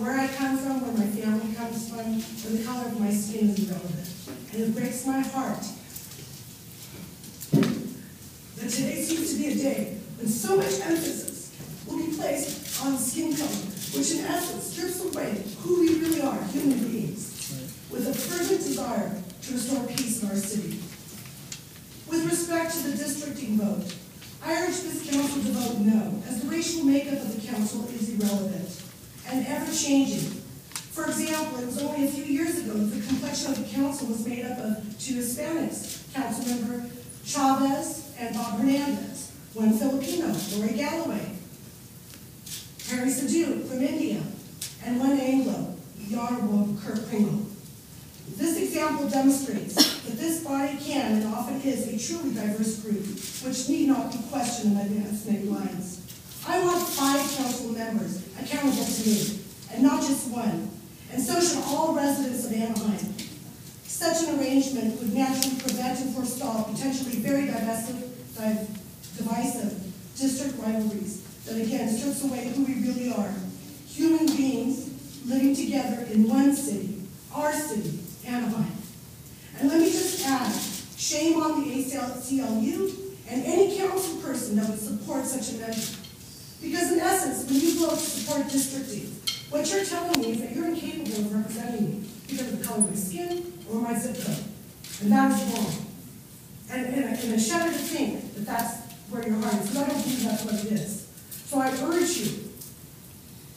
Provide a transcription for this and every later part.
where I come from, where my family comes from, or the color of my skin is irrelevant. And it breaks my heart that today seems to be a day when so much emphasis will be placed on skin color, which in essence strips away who we really are, human beings, with a fervent desire to restore peace in our city. With respect to the districting vote, I urge this council to vote no, as the racial makeup of the council is irrelevant and ever-changing. For example, it was only a few years ago that the complexion of the council was made up of two Hispanics, Councilmember Chavez and Bob Hernandez, one Filipino, Lori Galloway, Harry Sadu from India, and one Anglo, the Honorable Kurt Pringle. This example demonstrates that this body can and often is a truly diverse group, which need not be questioned in advance many lines. I want 5 council members accountable to me, and not just one, and so should all residents of Anaheim. Such an arrangement would naturally prevent and forestall potentially very divisive district rivalries that again strips away who we really are. Human beings living together in one city, our city, Anaheim. And let me just add, shame on the ACLU and any council person that would support such a measure. Because in essence, when you vote to support districting, what you're telling me is that you're incapable of representing me because of the color of my skin or my zip code. And that is wrong. And I shudder to think that that's where your heart is, because I don't believe that's what it is. So I urge you,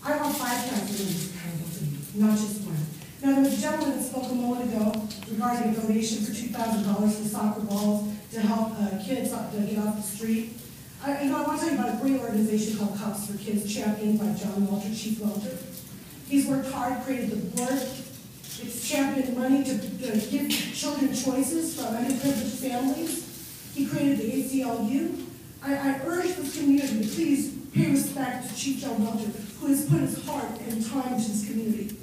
I want 5 council members accountable to me, not just one. Now, there was a gentleman that spoke a moment ago regarding a donation for $2,000 for soccer balls to help kids to get off the street. I want to tell you about a great organization called Cops for Kids, championed by John Walter, Chief Walter. He's worked hard, created the board. It's championed money to give children choices from underprivileged families. He created the ACLU. I urge this community to please pay respect to Chief John Walter, who has put his heart and time into this community.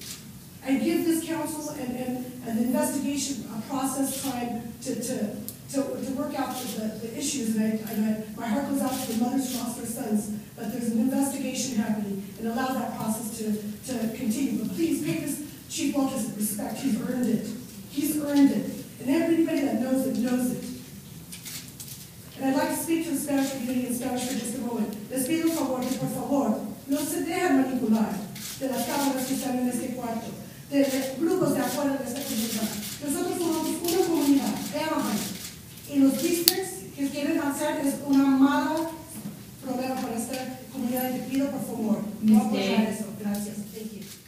And give this council and the investigation process time to work out the issues. And my heart goes out to the mothers who lost their sons, but there's an investigation happening, and allow that process to continue. But please pay this Chief Walter's respect. He's earned it. He's earned it. And everybody that knows it knows it. And I'd like to speak to the Spanish community in Spanish for just a moment. Les pido favor que por favor no se dejen manipular de las cámaras que están en este cuarto, de grupos de afuera de esta comunidad. Nosotros somos una comunidad, Anaheim, y los districts que quieren hacer es una mala problema para esta comunidad. Y te pido por favor no apoyar eso. Gracias. Thank you.